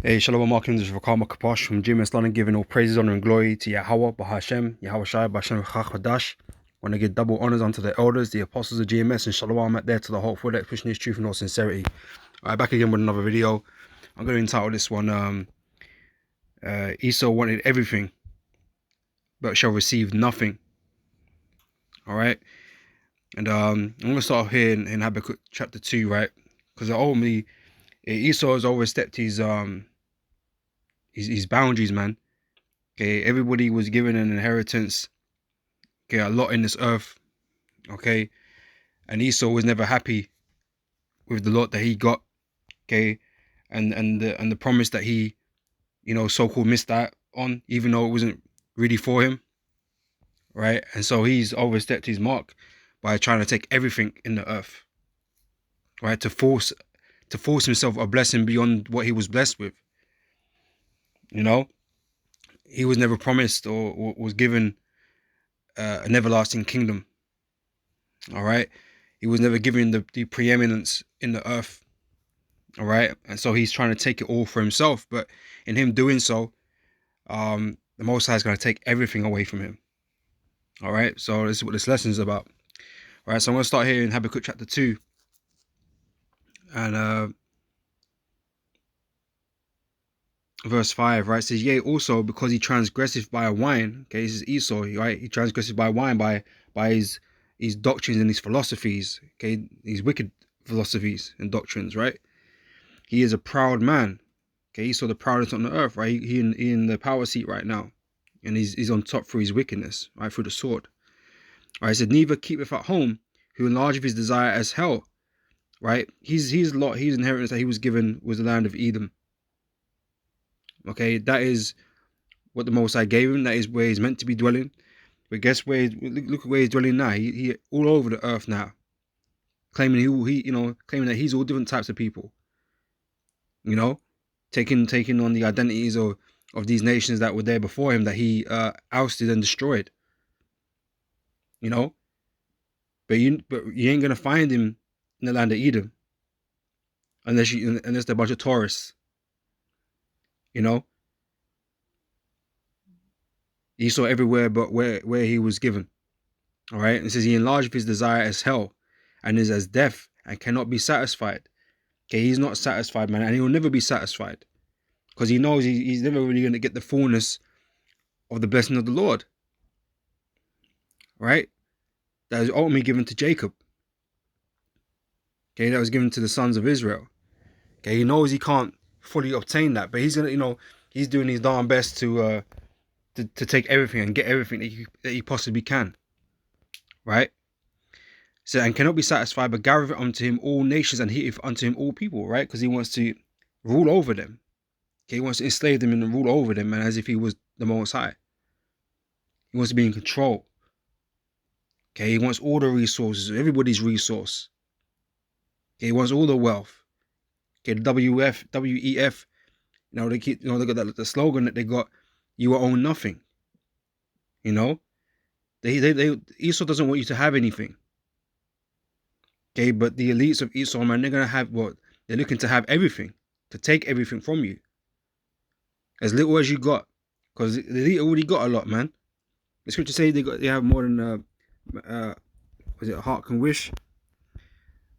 Hey, Shalom, Markin, this is Rakama Kaposh from GMS London, giving all praises, honor, and glory to Yahweh, Bahashem, Yahweh Shai, Bahashem Chachadash. Want to give double honors unto the elders, the apostles of GMS, and Shalom out there to the whole full expression of truth and all sincerity. Alright, back again with another video. I'm going to entitle this one, Esau wanted everything, but shall receive nothing. Alright, and I'm going to start off here in Habakkuk chapter 2, right? Because ultimately, Esau has overstepped his boundaries, man. Okay, everybody was given an inheritance, okay, a lot in this earth, okay, and Esau was never happy with the lot that he got, okay, and the promise that he, so-called missed out on, even though it wasn't really for him, right? And so he's overstepped his mark by trying to take everything in the earth, right, to force himself a blessing beyond what he was blessed with. He was never promised or was given an everlasting kingdom. All right, he was never given the preeminence in the earth. All right, and so he's trying to take it all for himself, but in him doing so, the Most High is going to take everything away from him. All right, so this is what this lesson is about. All right, so I'm going to start here in Habakkuk chapter 2, and verse 5, right? It says, yea, also because he transgresseth by wine. Okay, this is Esau, right? He transgresseth by wine, by his doctrines and his philosophies. Okay, these wicked philosophies and doctrines, right? He is a proud man. Okay, Esau the proudest on the earth, right? He in the power seat right now, and he's on top through his wickedness, right, through the sword. All right, it said, neither keepeth at home, who enlargeth his desire as hell. Right, his inheritance that he was given was the land of Edom. Okay, that is what the Most High gave him. That is where he's meant to be dwelling. But guess where? Look at where he's dwelling now. He all over the earth now, claiming claiming that he's all different types of people. Taking on the identities of these nations that were there before him, that he ousted and destroyed. But you ain't gonna find him in the land of Edom unless they're a bunch of tourists. Esau everywhere but where he was given. All right, it says he enlarged his desire as hell, and is as death, and cannot be satisfied. Okay, he's not satisfied, man, and he will never be satisfied, because he knows he's never really going to get the fullness of the blessing of the Lord. Right, that is ultimately given to Jacob. Okay, that was given to the sons of Israel. Okay, he knows he can't fully obtain that, but he's gonna, he's doing his darn best to take everything and get everything that he possibly can. Right. So, and cannot be satisfied, but gathereth unto him all nations, and heateth unto him all people, right? Because he wants to rule over them. Okay, he wants to enslave them and rule over them, man, as if he was the Most High. He wants to be in control. Okay, he wants all the resources, everybody's resource. Okay, he wants all the wealth. Okay, the WEF, they keep, look at the slogan that they got, you will own nothing. Esau doesn't want you to have anything. Okay, but the elites of Esau, man, they're gonna have what? They're looking to have everything, to take everything from you. As little as you got. Because the elite already got a lot, man. The scripture say they have more than was it a heart can wish?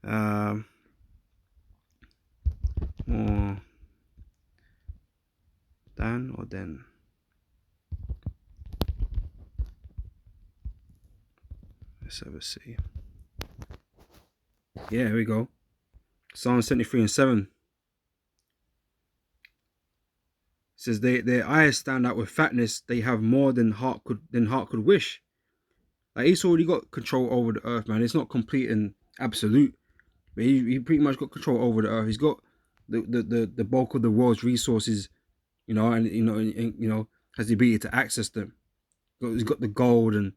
More than or then. Let's have a see. Yeah, here we go. Psalm 73:7. It says their eyes stand out with fatness, they have more than heart could wish. Like, Esau already got control over the earth, man. It's not complete and absolute, but he pretty much got control over the earth. He's got the bulk of the world's resources, and has the ability to access them. He's got the gold, and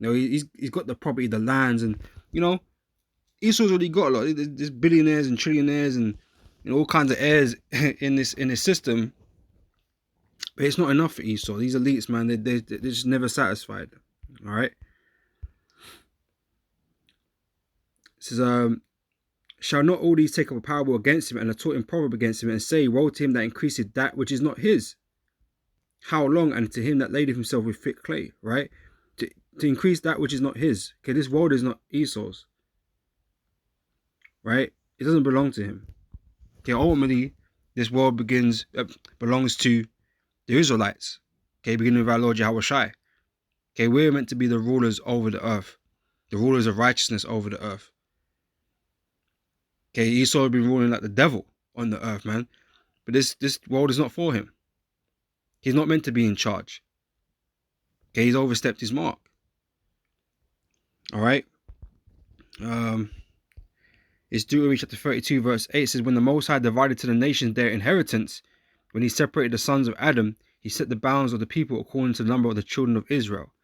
he's got the property, the lands, and Esau's already got a lot. There's billionaires and trillionaires and all kinds of heirs in this system. But it's not enough for Esau. These elites, man, they're just never satisfied. All right. This is Shall not all these take up a parable against him, and a taught proverb against him, and say, woe to him that increaseth that which is not his? How long? And to him that ladeth himself with thick clay, right? To increase that which is not his. Okay, this world is not Esau's, right? It doesn't belong to him. Okay, ultimately, this world belongs to the Israelites. Okay, beginning with our Lord Yahweh Shai. Okay, we're meant to be the rulers over the earth, the rulers of righteousness over the earth. Okay, Esau has been ruling like the devil on the earth, man. But this world is not for him. He's not meant to be in charge. Okay, he's overstepped his mark. All right. It's Deuteronomy chapter 32, verse 8 says, when the Most High divided to the nations their inheritance, when he separated the sons of Adam, he set the bounds of the people according to the number of the children of Israel.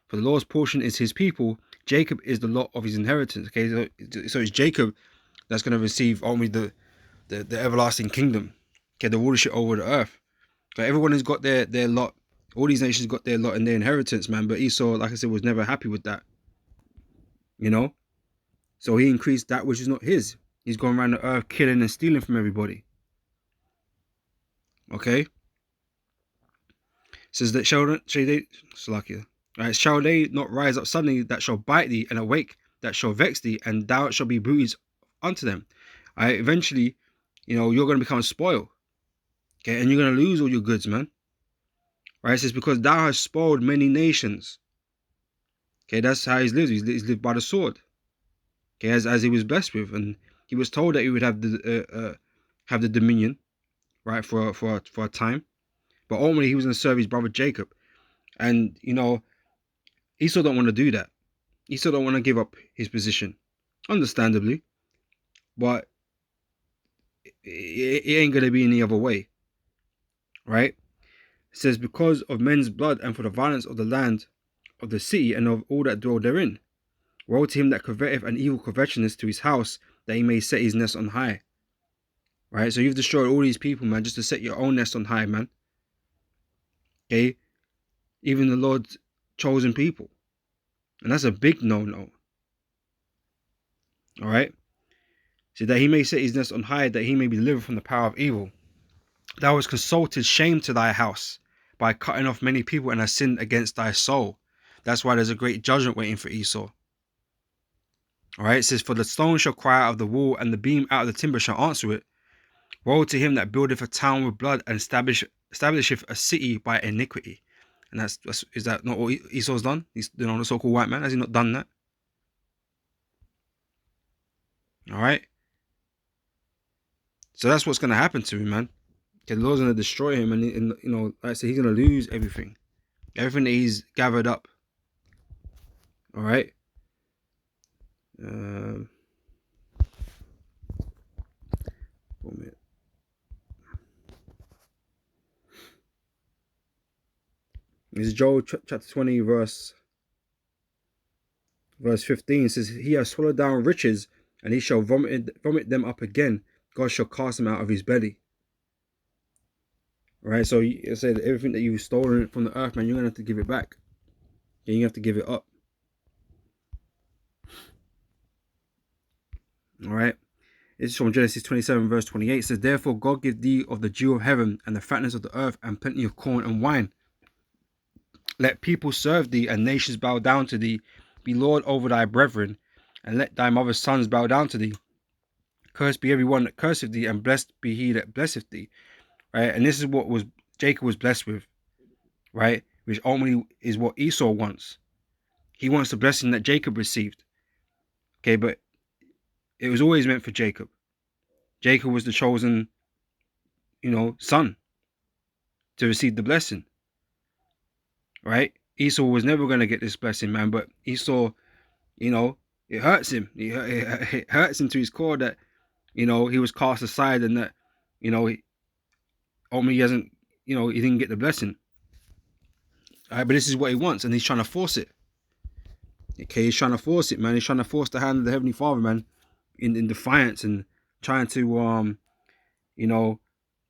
For the Lord's portion is his people, Jacob is the lot of his inheritance. Okay, so it's Jacob that's going to receive only the everlasting kingdom. Okay, the rulership over the earth. Okay, everyone has got their lot. All these nations got their lot and their inheritance, man. But Esau, like I said, was never happy with that. You know? So he increased that which is not his. He's going around the earth killing and stealing from everybody. Okay? It says that shall they not rise up suddenly that shall bite thee, and awake that shall vex thee, and thou shalt be bruised unto them. Eventually, you're going to become spoiled. Okay, and you're going to lose all your goods, man. Right? It says, because thou hast spoiled many nations. Okay, that's how he's lived. He's lived by the sword. Okay, as he was blessed with, and he was told that he would have the dominion, right, for a time, but ultimately he was going to serve his brother Jacob, and Esau don't want to do that. Esau don't want to give up his position, understandably, but it ain't going to be any other way, right? It says, because of men's blood and for the violence of the land, of the city, and of all that dwell therein. Woe to him that coveteth an evil covetousness to his house, that he may set his nest on high. Right? So you've destroyed all these people, man, just to set your own nest on high, man. Okay? Even the Lord's chosen people. And that's a big no-no. Alright? So that he may set his nest on high, that he may be delivered from the power of evil. Thou hast consulted shame to thy house, by cutting off many people, and hast sinned against thy soul. That's why there's a great judgment waiting for Esau. Alright? It says, for the stone shall cry out of the wall, and the beam out of the timber shall answer it. Woe to him that buildeth a town with blood, and establisheth a city by iniquity. And is that not what Esau's done? He's the so-called white man. Has he not done that? All right. So that's what's going to happen to him, man. Okay, the Lord's going to destroy him, and like I said, he's going to lose everything that he's gathered up. All right. 1 minute. This is Joel chapter 20, verse 15. It says, he has swallowed down riches, and he shall vomit them up again. God shall cast them out of his belly. All right, so it said everything that you've stolen from the earth, man, you're going to have to give it back. You have to give it up. All right. This is from Genesis 27, verse 28. It says, therefore God give thee of the dew of heaven, and the fatness of the earth, and plenty of corn and wine. Let people serve thee, and nations bow down to thee. Be Lord over thy brethren, and let thy mother's sons bow down to thee. Cursed be every one that curseth thee, and blessed be he that blesseth thee. Right? And this is what Jacob was blessed with, right? Which ultimately is what Esau wants. He wants the blessing that Jacob received. Okay, but it was always meant for Jacob. Jacob was the chosen, son to receive the blessing. Right? Esau was never going to get this blessing, man. But Esau, it hurts him. It hurts him to his core that, he was cast aside, and that, ultimately he hasn't, he didn't get the blessing. All right, but this is what he wants, and he's trying to force it. Okay, he's trying to force it, man. He's trying to force the hand of the Heavenly Father, man, in defiance, and trying to,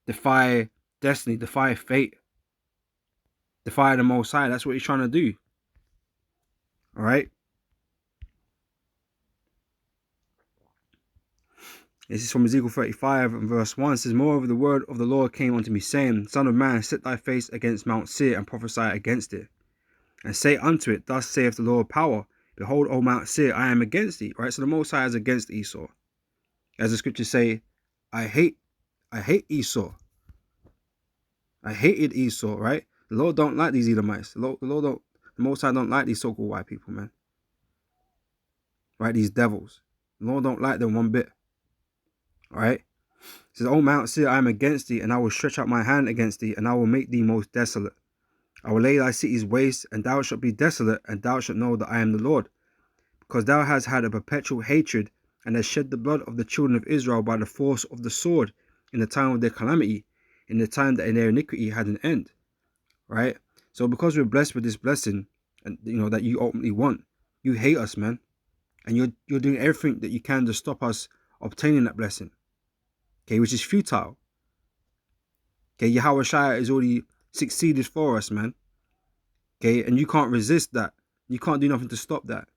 defy destiny, defy fate, defy the Most High. That's what he's trying to do. All right. This is from Ezekiel 35 and verse 1. It says, moreover, the word of the Lord came unto me, saying, Son of man, set thy face against Mount Seir, and prophesy against it. And say unto it, thus saith the Lord of power, behold, O Mount Seir, I am against thee. Right? So the Most High is against Esau. As the scriptures say, I hate Esau. I hated Esau, right? The Lord don't like these Edomites. The Most High don't like these so-called white people, man. Right? These devils. The Lord don't like them one bit. All right? It says, O Mount Seir, I am against thee, and I will stretch out my hand against thee, and I will make thee most desolate. I will lay thy cities waste, and thou shalt be desolate, and thou shalt know that I am the Lord. Because thou hast had a perpetual hatred, and hast shed the blood of the children of Israel by the force of the sword, in the time of their calamity, in the time that their iniquity had an end. Right? So because we're blessed with this blessing, and that you ultimately want, you hate us, man. And you're doing everything that you can to stop us obtaining that blessing. Okay, which is futile. Okay, Yahweh Shai has already succeeded for us, man. Okay, and you can't resist that. You can't do nothing to stop that.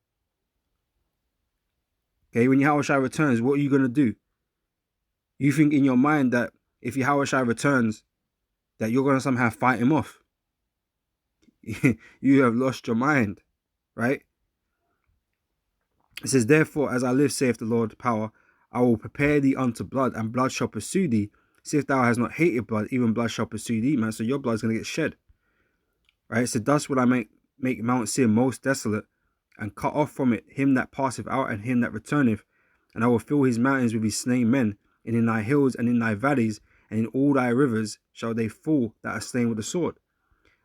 Okay, when Yahweh Shai returns, what are you going to do? You think in your mind that if Yahweh Shai returns, that you're going to somehow fight him off. You have lost your mind, right? It says, therefore, as I live, saith the Lord power, I will prepare thee unto blood, and blood shall pursue thee. See if thou hast not hated blood, even blood shall pursue thee, man. So your blood's going to get shed. Right? So thus will I make Mount Seir most desolate, and cut off from it him that passeth out, and him that returneth. And I will fill his mountains with his slain men, and in thy hills and in thy valleys, and in all thy rivers shall they fall that are slain with the sword.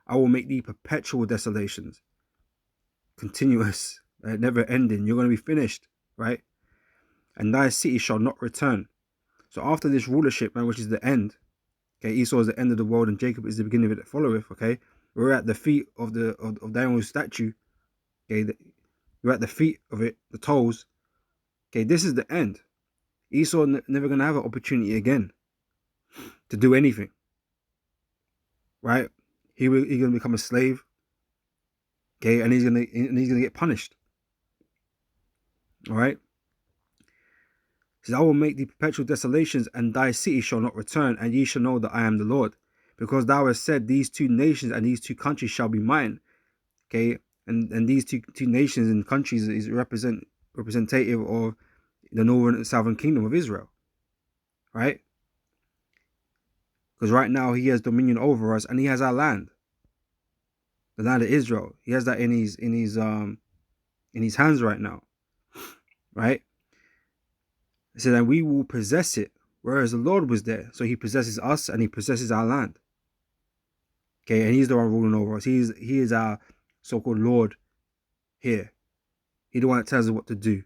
I will make thee perpetual desolations. Continuous, never ending. You're going to be finished, right? And thy city shall not return. So after this rulership, man, which is the end, okay, Esau is the end of the world, and Jacob is the beginning of it that followeth, okay? We're at the feet of Daniel's statue, okay? We're at the feet of it, the toes. Okay, this is the end. Esau never going to have an opportunity again to do anything, right? He's going to become a slave, okay, and he's going to get punished, all right? He says, I will make thee perpetual desolations, and thy city shall not return, and ye shall know that I am the Lord, because thou hast said, these two nations and these two countries shall be mine, okay? And these two nations and countries is representative of the northern and southern kingdom of Israel, right? Because right now he has dominion over us, and he has our land, the land of Israel. He has that in his hands right now, right? He said, and we will possess it, whereas the Lord was there. So he possesses us, and he possesses our land. Okay, and he's the one ruling over us. He is our so-called Lord here. He's the one that tells us what to do,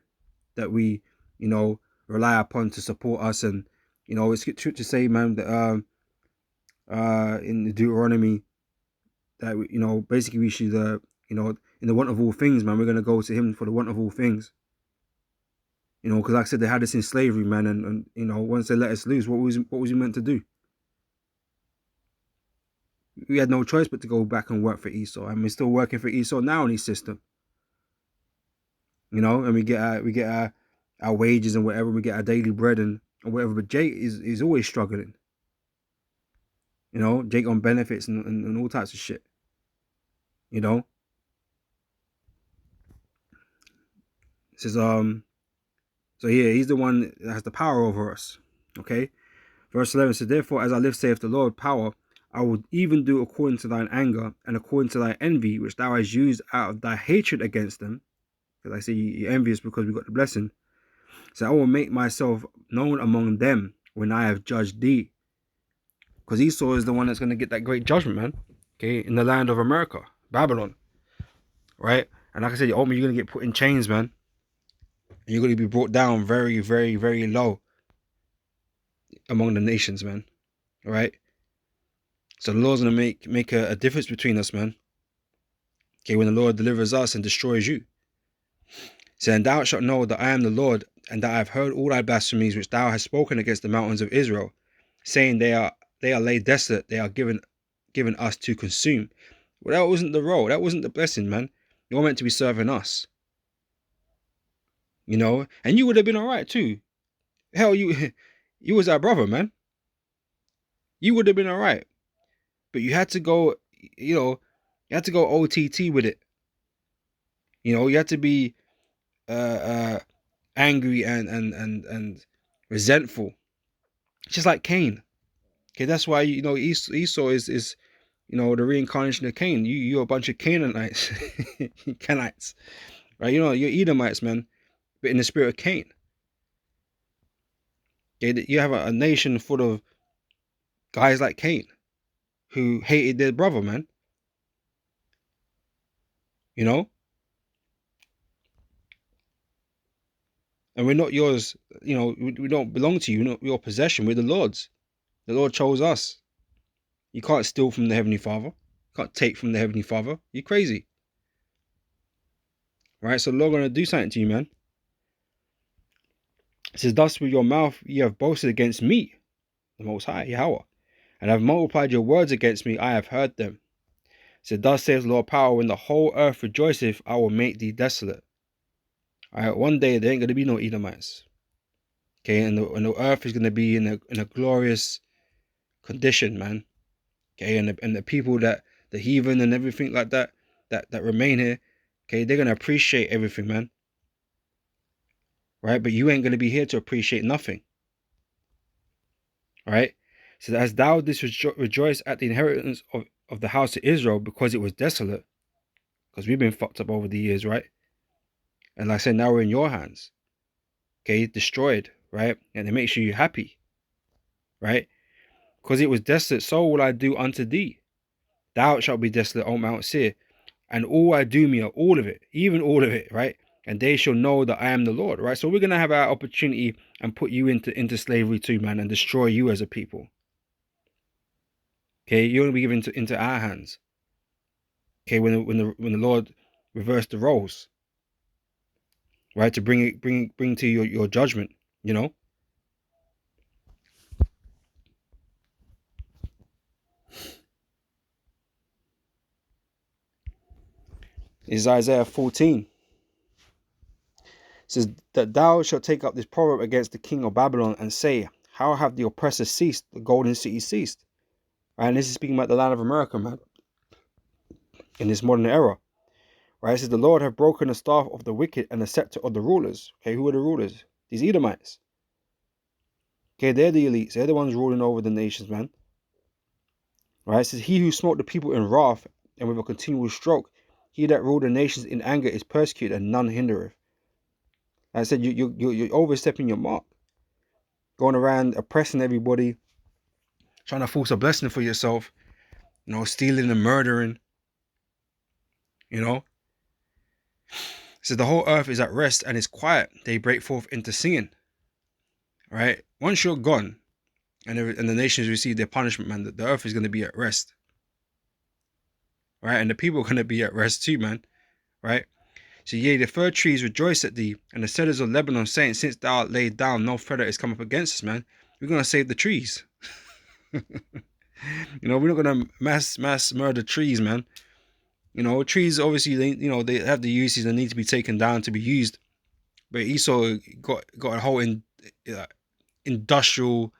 that we, rely upon to support us. And, it's true to say, man, that in the Deuteronomy, that, basically we should, in the want of all things, man, we're going to go to him for the want of all things. Because like I said, they had us in slavery, man, and once they let us loose, what was we meant to do? We had no choice but to go back and work for Esau, and we're still working for Esau now in his system. And we get our wages and whatever, we get our daily bread and whatever. But Jake is always struggling. Jake on benefits and all types of shit. It says so yeah, he's the one that has the power over us. Okay. Verse 11 says, therefore, as I live, saith the Lord power, I will even do according to thine anger and according to thy envy, which thou hast used out of thy hatred against them. Because I say you're envious because we got the blessing. So I will make myself known among them when I have judged thee. Because Esau is the one that's going to get that great judgment, man. Okay, in the land of America, Babylon. Right? And like I said, you're going to get put in chains, man. And you're going to be brought down very, very, very low among the nations, man. All right? So the Lord's going to make a difference between us, man. Okay, when the Lord delivers us and destroys you. So, and thou shalt know that I am the Lord, and that I have heard all thy blasphemies which thou hast spoken against the mountains of Israel, saying they are laid desolate, they are given us to consume. Well, that wasn't the role, that wasn't the blessing, man. You're meant to be serving us. And you would have been all right too. Hell, you you was our brother, man. You would have been all right, but you had to go. You know, you had to go OTT with it. You know, you had to be uh, uh, angry and resentful, just like Cain. Okay, that's why you know Esau is the reincarnation of Cain. You're a bunch of Canaanites, Canaanites, right? You know you're Edomites, man, but in the spirit of Cain. Okay, you have a nation full of guys like Cain who hated their brother, man. You know, and we're not yours. You know, we don't belong to you. We're not your possession. We're the Lord's. The Lord chose us. You can't steal from the Heavenly Father. You can't take from the Heavenly Father. You're crazy, right? So the Lord gonna do something to you, man. It says, "Thus with your mouth you have boasted against me, the Most High Yahweh, and have multiplied your words against me. I have heard them." It said, "Thus says the Lord power, when the whole earth rejoiceth, I will make thee desolate." All right, one day there ain't gonna be no Edomites. Okay, and the earth is gonna be in a glorious condition, man. Okay, and the people that the heathen and everything like that remain here, okay, they're gonna appreciate everything, man. Right, but you ain't gonna be here to appreciate nothing. Right. So as thou didst rejoice at the inheritance of the house of Israel, because it was desolate, because we've been fucked up over the years, right? And like I said, now we're in your hands, okay, destroyed, right? And it makes you happy, right? Because it was desolate, so will I do unto thee. Thou shalt be desolate, O Mount Seir, and all I do me, all of it, even all of it, right? And they shall know that I am the Lord, right? So we're gonna have our opportunity and put you into slavery too, man, and destroy you as a people. Okay, you're gonna be given into our hands. Okay, when the Lord reversed the roles, right, to bring to your judgment, you know. Is Isaiah 14. It says that thou shalt take up this proverb against the king of Babylon and say, how have the oppressors ceased, the golden city ceased? Right, and this is speaking about the land of America, man, in this modern era. Right, it says the Lord have broken the staff of the wicked and the scepter of the rulers. Okay, who are the rulers? These Edomites. Okay, they're the elites. They're the ones ruling over the nations, man. Right, it says he who smote the people in wrath and with a continual stroke, he that ruled the nations in anger is persecuted and none hindereth. Like I said, you're overstepping your mark, going around oppressing everybody, trying to force a blessing for yourself, you know, stealing and murdering, you know. So the whole earth is at rest and is quiet. They break forth into singing. Right? Once you're gone and the nations receive their punishment, man, the earth is going to be at rest. Right? And the people are going to be at rest too, man. Right? So yea, the fir trees rejoice at thee, and the cedars of Lebanon saying, since thou art laid down, no feather is come up against us, man. We're going to save the trees. You know, we're not going to mass murder trees, man. You know, trees obviously they have the uses that need to be taken down to be used. But Esau got a whole industrial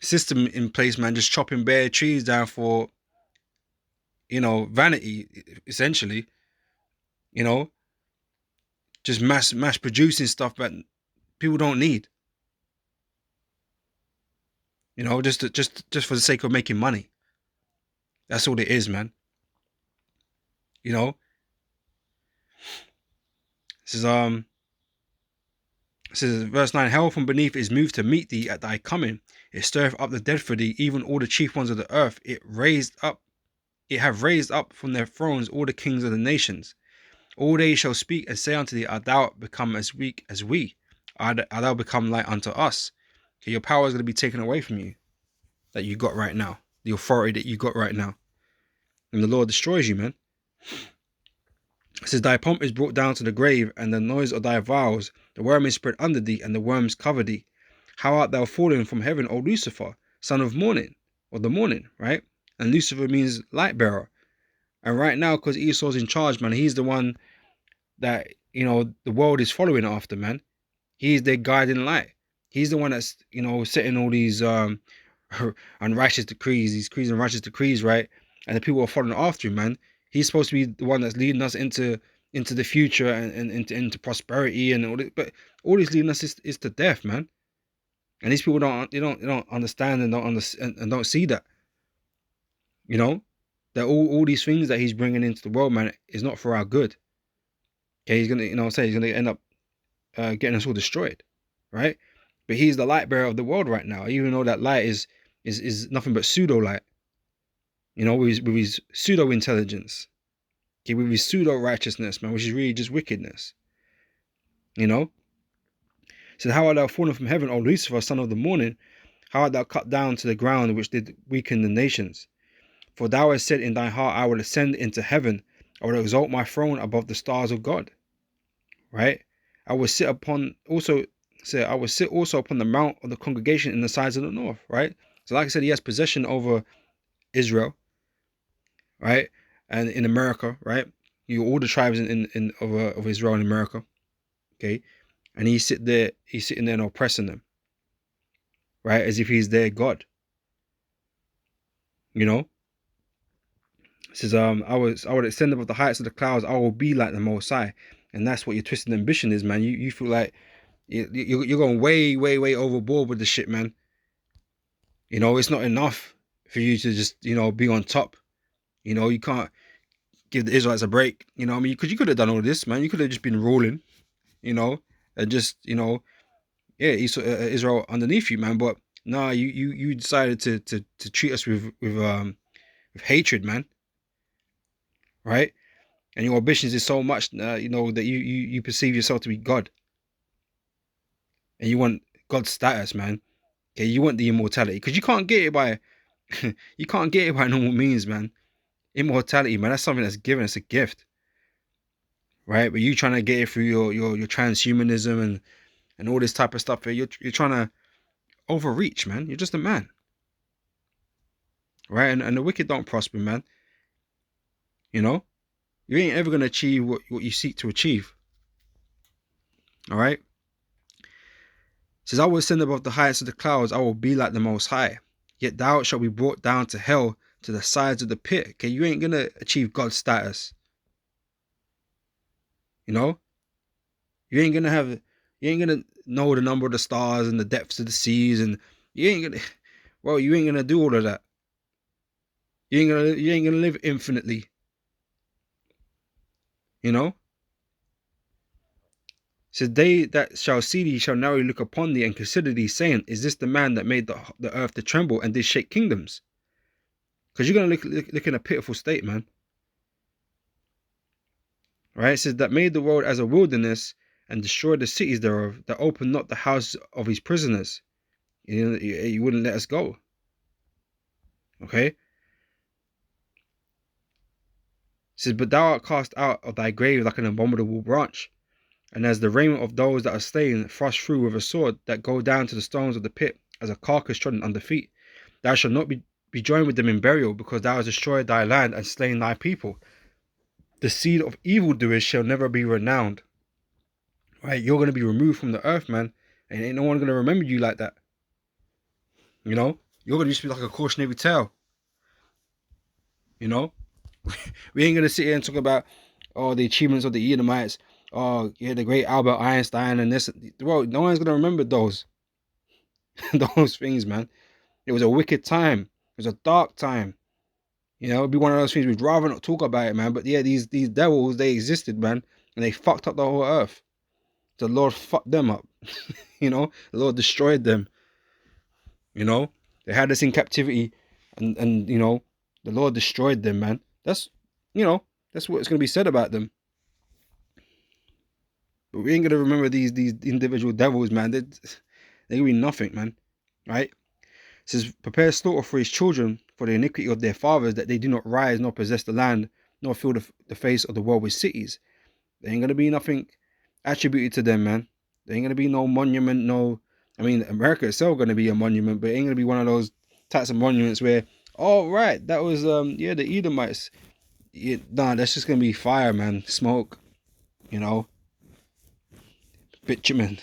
system in place, man, just chopping bare trees down for vanity, essentially. You know, just mass producing stuff that people don't need. You know, just for the sake of making money. That's all it is, man. You know, this is It says verse 9, hell from beneath is moved to meet thee at thy coming. It stirreth up the dead for thee, even all the chief ones of the earth. It have raised up from their thrones all the kings of the nations. All they shall speak and say unto thee, art thou become as weak as we? Art thou become like unto us? Okay, your power is going to be taken away from you that you got right now. The authority that you got right now. And the Lord destroys you, man. It says, thy pomp is brought down to the grave, and the noise of thy vows. The worm is spread under thee, and the worms cover thee. How art thou fallen from heaven, O Lucifer, son of morning, or the morning, right? And Lucifer means light bearer. And right now, because Esau's in charge, man, he's the one that, the world is following after, man. He's their guiding light. He's the one that's, setting all these unrighteous decrees, these decrees and righteous decrees, right? And the people are following after him, man. He's supposed to be the one that's leading us into the future and into prosperity and all this, but all he's leading us is to death, man. And these people don't understand and don't understand and don't see that, you know, that all these things that he's bringing into the world, man, is not for our good. Okay, he's gonna, he's gonna end up getting us all destroyed, right? But he's the light bearer of the world right now, even though that light is nothing but pseudo light, with his pseudo intelligence, okay, with his pseudo righteousness, man, which is really just wickedness, you know. So how art thou fallen from heaven, O Lucifer, son of the morning? How art thou cut down to the ground, which did weaken the nations? For thou hast said in thy heart, I will ascend into heaven, I will exalt my throne above the stars of God. Right? I will sit also upon the mount of the congregation in the sides of the north. Right? So like I said, he has possession over Israel, right? And in America, right? All the tribes of Israel in America. Okay. And he's sitting there and oppressing them, right? As if he's their God. You know? It says, I would ascend above the heights of the clouds, I will be like the Most High. And that's what your twisted ambition is, man. You feel like you're going way, way, way overboard with the shit, man. It's not enough for you to just, be on top. You can't give the Israelites a break. You know what I mean? Because you could have done all this, man. You could have just been ruling, and just, yeah, Israel underneath you, man. But nah, you decided to treat us with hatred, man. Right? And your ambitions is so much, that you perceive yourself to be God, and you want God's status, man. Okay, you want the immortality because you can't get it by, you can't get it by normal means, man. Immortality, man, that's something that's given. It's a gift, right? But you trying to get it through your transhumanism and all this type of stuff. You're trying to overreach, man. You're just a man, right? And the wicked don't prosper, man. You ain't ever gonna achieve what you seek to achieve. All right. It says, I will ascend above the heights of the clouds, I will be like the Most High. Yet thou shalt be brought down to hell, to the sides of the pit. Okay, you ain't gonna achieve God's status. You ain't gonna know the number of the stars and the depths of the seas, and you ain't gonna do all of that. You ain't gonna live infinitely. It says, they that shall see thee shall narrowly look upon thee and consider thee, saying, is this the man that made the earth to tremble and did shake kingdoms? Because you're going to look in a pitiful state, man. Right? It says, that made the world as a wilderness and destroyed the cities thereof, that opened not the house of his prisoners. You wouldn't let us go. Okay? It says, but thou art cast out of thy grave like an abominable branch, and as the raiment of those that are slain, thrust through with a sword, that go down to the stones of the pit, as a carcass trodden under feet. Thou shalt not be joined with them in burial, because thou hast destroyed thy land and slain thy people. The seed of evildoers shall never be renowned. Right? You're going to be removed from the earth, man, and ain't no one going to remember you like that. You're going to just be like a cautionary tale. We ain't going to sit here and talk about, the achievements of the Edomites. Oh, yeah, the great Albert Einstein and this. Well, no one's going to remember those those things, man. It was a wicked time. It was a dark time. It'd be one of those things we'd rather not talk about it, man. But yeah, these devils, they existed, man, and they fucked up the whole earth. The Lord fucked them up. The Lord destroyed them. They had us in captivity, and the Lord destroyed them, man. That's that's what's gonna be said about them. But we ain't gonna remember these individual devils, man. They gonna be nothing, man. Right? It says, prepare slaughter for his children for the iniquity of their fathers, that they do not rise nor possess the land, nor fill the face of the world with cities. There ain't gonna be nothing attributed to them, man. There ain't gonna be no monument, no. I mean, America itself gonna be a monument, but it ain't gonna be one of those types of monuments where, oh right, that was the Edomites. Nah, that's just gonna be fire, man, smoke. bitumen.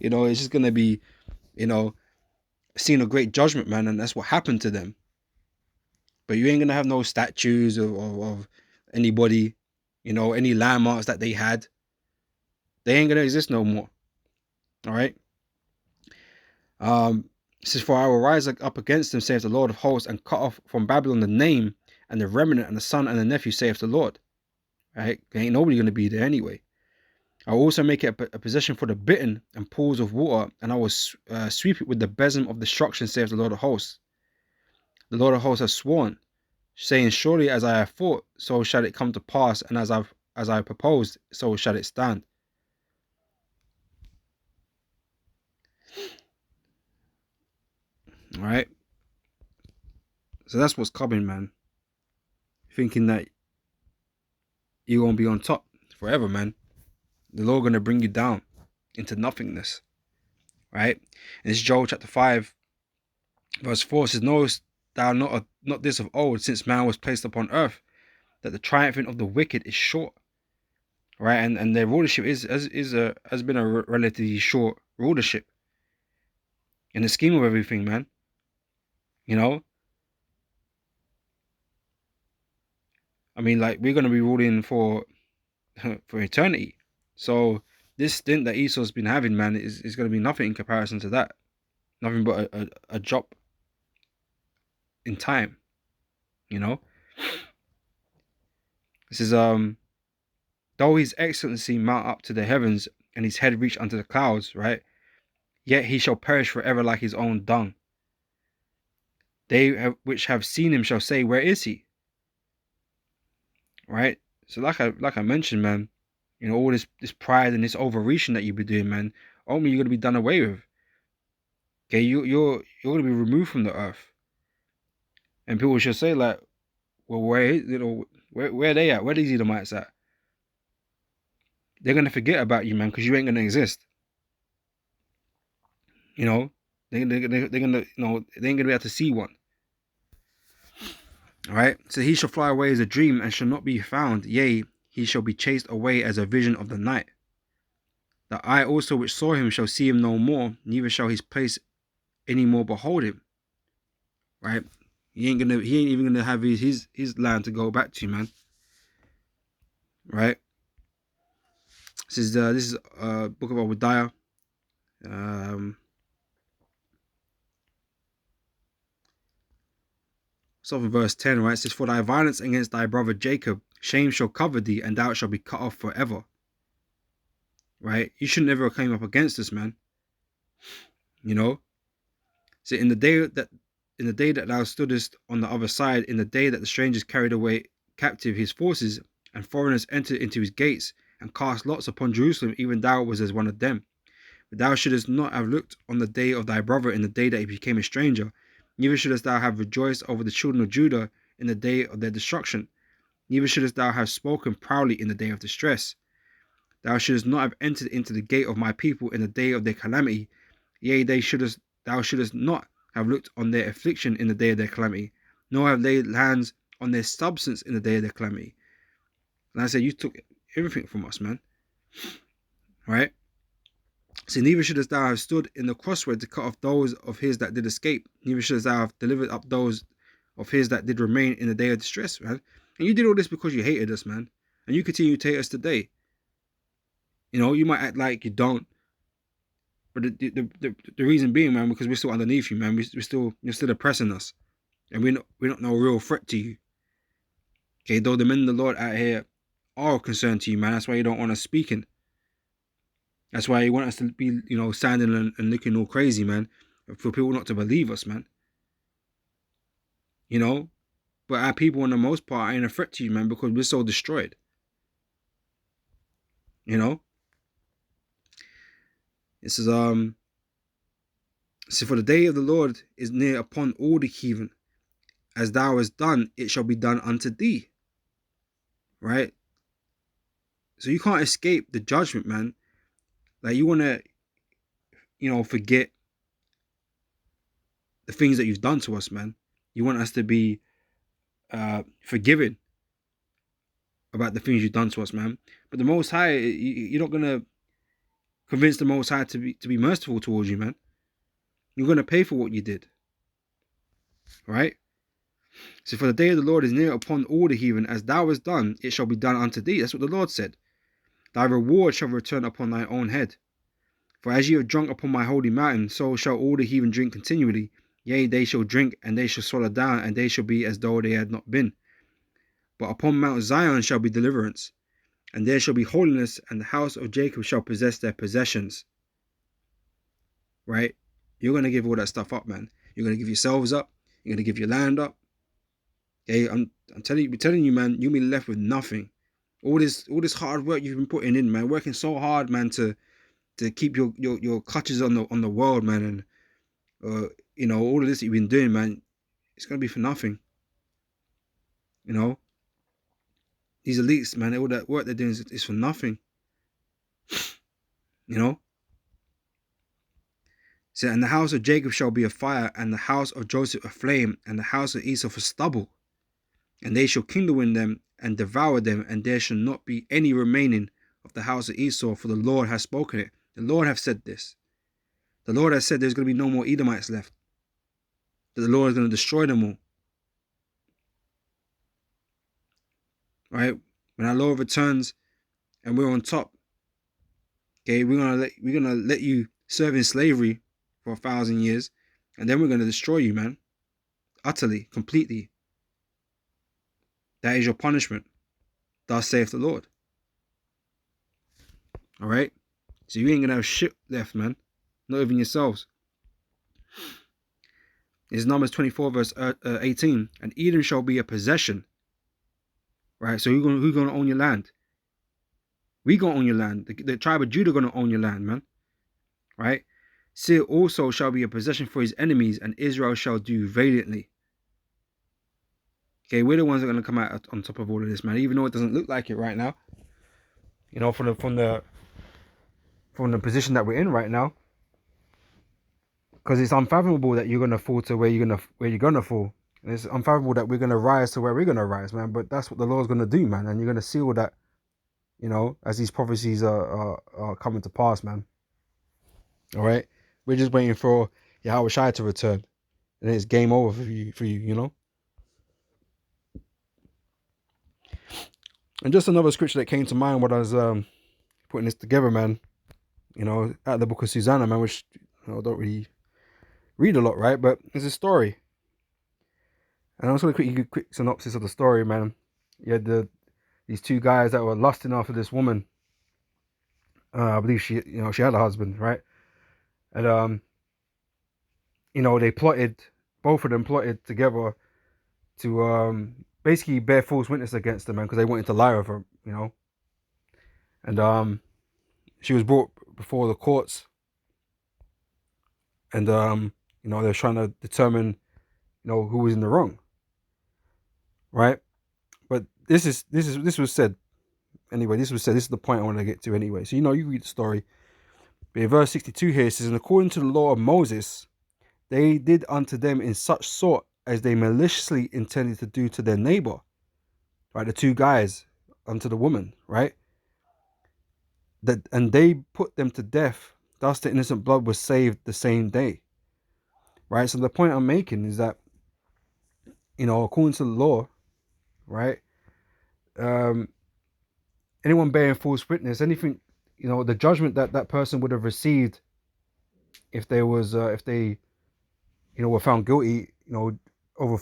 It's just gonna be, you know, scene of great judgment, man, and that's what happened to them. But you ain't gonna have no statues of anybody, any landmarks that they had. They ain't gonna exist no more. All right. It says, "For I will rise up against them, saith the Lord of hosts, and cut off from Babylon the name and the remnant and the son and the nephew, saith the Lord." Right? Ain't nobody gonna be there anyway. I will also make it a possession for the bitten and pools of water, and I will sweep it with the besom of destruction, saith the Lord of hosts. The Lord of hosts has sworn, saying, "Surely as I have thought, so shall it come to pass, and as I proposed, so shall it stand." All right. So that's what's coming, man. Thinking that you're gonna be on top forever, man. The Lord gonna bring you down into nothingness. Right? And it's Joel chapter 5, verse 4 says, "Knowest thou not this of old, since man was placed upon earth, that the triumphing of the wicked is short." Right? And their rulership has been a relatively short rulership in the scheme of everything, man. You know? I mean, like, we're gonna be ruling for for eternity. So this stint that Esau's been having, man, is gonna be nothing in comparison to that. Nothing but a drop in time, you know? This is though his excellency mount up to the heavens and his head reach unto the clouds, right? Yet he shall perish forever like his own dung. Which have seen him shall say, "Where is he?" Right? So like I mentioned, man, all this pride and this overreaching that you be doing, man, only you're gonna be done away with. Okay, you're gonna be removed from the earth. And people should say, like, well, where are they at? Where these Edomites at? They're gonna forget about you, man, because you ain't gonna exist. You know, they're gonna, they ain't gonna be able to see one. All right. So he shall fly away as a dream and shall not be found. Yea, he shall be chased away as a vision of the night. The eye also which saw him shall see him no more, neither shall his place any more behold him. Right? He ain't even gonna have his land to go back to, man. Right? This is book of Obadiah. So in verse 10, right, it says, "For thy violence against thy brother Jacob, shame shall cover thee, and thou shalt be cut off forever." Right? You should never have came up against this, man. So in the day that thou stoodest on the other side, in the day that the strangers carried away captive his forces, and foreigners entered into his gates, and cast lots upon Jerusalem, even thou was as one of them. But thou shouldest not have looked on the day of thy brother in the day that he became a stranger, neither shouldest thou have rejoiced over the children of Judah in the day of their destruction, neither shouldest thou have spoken proudly in the day of distress. Thou shouldest not have entered into the gate of my people in the day of their calamity. Yea, thou shouldest not have looked on their affliction in the day of their calamity, nor have laid hands on their substance in the day of their calamity. And I said, you took everything from us, man. Right? So neither shouldest thou have stood in the crossway to cut off those of his that did escape, neither shouldest thou have delivered up those of his that did remain in the day of distress, man. And you did all this because you hated us, man. And you continue to hate us today. You might act like you don't, but the reason being, man, because we're still underneath you, man. You're still oppressing us, and we're not no real threat to you. Okay, though the men of the Lord out here are concerned to you, man. That's why you don't want us speaking. That's why you want us to be, standing and looking all crazy, man, for people not to believe us, man. But our people, on the most part, ain't a threat to you, man, because we're so destroyed. This is So for the day of the Lord is near upon all the heathen. As thou hast done, it shall be done unto thee. Right? So you can't escape the judgment, man. Like, you want to, forget the things that you've done to us, man. You want us to be forgiven about the things you've done to us, man. But the Most High, you're not gonna convince the Most High to be merciful towards you, man. You're going to pay for what you did. Right? So for the day of the Lord is near upon all the heathen, as thou hast done, it shall be done unto thee. That's what the Lord said. Thy reward shall return upon thine own head. For as ye have drunk upon my holy mountain, so shall all the heathen drink continually. Yea, they shall drink, and they shall swallow down, and they shall be as though they had not been. But upon Mount Zion shall be deliverance, and there shall be holiness, and the house of Jacob shall possess their possessions. Right? You're going to give all that stuff up, man. You're going to give yourselves up. You're going to give your land up. Okay, I'm telling you, man, you'll be left with nothing. All this hard work you've been putting in, man, working so hard, man, to keep your clutches on the world, man, and all of this that you've been doing, man, it's gonna be for nothing. These elites, man, all that work they're doing is for nothing. So, and the house of Jacob shall be a fire, and the house of Joseph a flame, and the house of Esau for stubble. And they shall kindle in them and devour them, and there shall not be any remaining of the house of Esau, for the Lord has spoken it. The Lord has said this. The Lord has said there's going to be no more Edomites left. That the Lord is going to destroy them all. Right? When our Lord returns and we're on top, okay, we're gonna let you serve in slavery for 1,000 years, and then we're gonna destroy you, man. Utterly, completely. That is your punishment. Thus saith the Lord. Alright? So you ain't gonna have shit left, man. Not even yourselves. It's Numbers 24 verse 18. And Edom shall be a possession. Right? So who's gonna own your land? We gonna own your land. The tribe of Judah gonna own your land, man. Right? Seir also shall be a possession for his enemies, and Israel shall do valiantly. Okay, we're the ones that are gonna come out on top of all of this, man. Even though it doesn't look like it right now. From the position that we're in right now. Because it's unfathomable that you're gonna fall to where you're gonna fall. And it's unfathomable that we're gonna rise to where we're gonna rise, man. But that's what the Lord's gonna do, man. And you're gonna see all that, as these prophecies are coming to pass, man. All right, we're just waiting for Yahweh Shai to return, and it's game over for you. And just another scripture that came to mind when I was putting this together, man. Out of the book of Susanna, man, which I don't really read a lot, right? But it's a story, and I'm just gonna give you a quick synopsis of the story, man. You had these two guys that were lusting after this woman. I believe she had a husband, right? And they plotted, both of them plotted together to basically bear false witness against her, man, because they wanted to lie with her, And she was brought before the courts, and they were trying to determine, who was in the wrong, right? But this was said anyway. This was said. This is the point I want to get to anyway. So you read the story. But in verse 62 here it says, and according to the law of Moses, they did unto them in such sort as they maliciously intended to do to their neighbor, right? The two guys unto the woman, right? And they put them to death. Thus the innocent blood was saved the same day, right? So the point I'm making is that, according to the law, right? Anyone bearing false witness, anything, the judgment that person would have received if they were found guilty, over a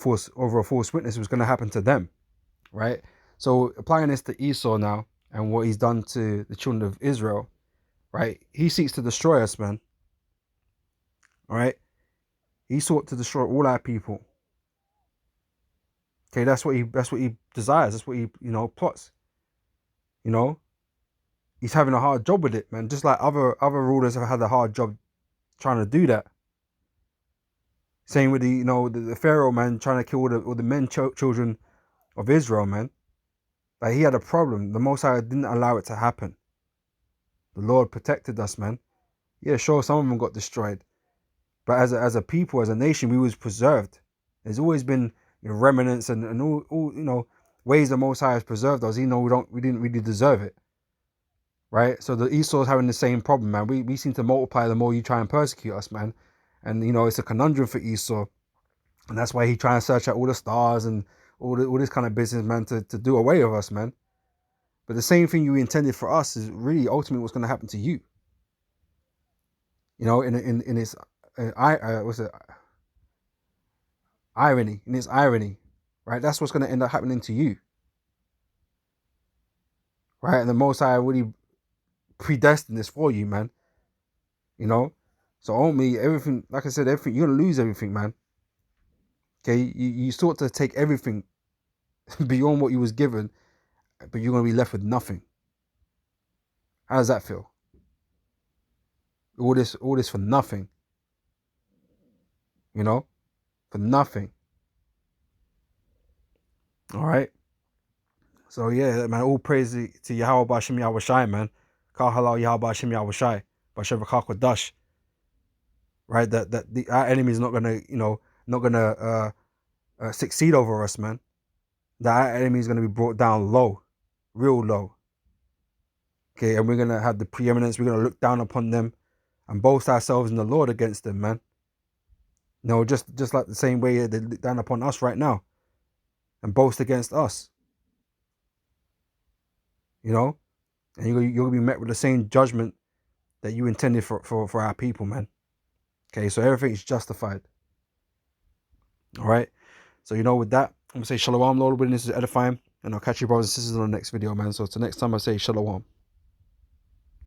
false witness, was going to happen to them, right? So applying this to Esau now and what he's done to the children of Israel, right? He seeks to destroy us, man. All right? He sought to destroy all our people. Okay, that's what he desires. That's what he plots. He's having a hard job with it, man. Just like other rulers have had a hard job trying to do that. Same with the Pharaoh, man, trying to kill all the men children of Israel, man. Like, he had a problem. The Most High didn't allow it to happen. The Lord protected us, man. Yeah, sure, some of them got destroyed, but as a people, as a nation, we was preserved. There's always been remnants and all ways the Most High has preserved us. We didn't really deserve it. right? So the Esau's having the same problem, man. We seem to multiply the more you try and persecute us, man. And it's a conundrum for Esau, and that's why he trying to search out all the stars and all this kind of business, man, to do away with us, man. But the same thing you intended for us is really ultimately what's going to happen to you. In its what's it, irony, in its irony, right? That's what's going to end up happening to you, right? And the Most High really predestined this for you, man. So ultimately, everything, like I said, everything, you're gonna lose everything, man. Okay, you sought to take everything beyond what you was given, but you're gonna be left with nothing. How does that feel? All this for nothing. For nothing. All right. So yeah, man. All praise to Yahweh Bashim Yahweh Shai, man. Kal halal Yahweh Bashim Yahweh Shai, Bashem Dash. Right. That our enemy is not gonna, not gonna succeed over us, man. That our enemy is gonna be brought down low, real low. Okay, and we're gonna have the preeminence. We're gonna look down upon them and boast ourselves in the Lord against them, man. Just like the same way they look down upon us right now and boast against us. And you're gonna be met with the same judgment that you intended for our people, man. Okay, so everything is justified. All right. So with that, I'm gonna say shalom, Lord, witness is edifying, and I'll catch you brothers and sisters on the next video, man. So till next time, I say shalom.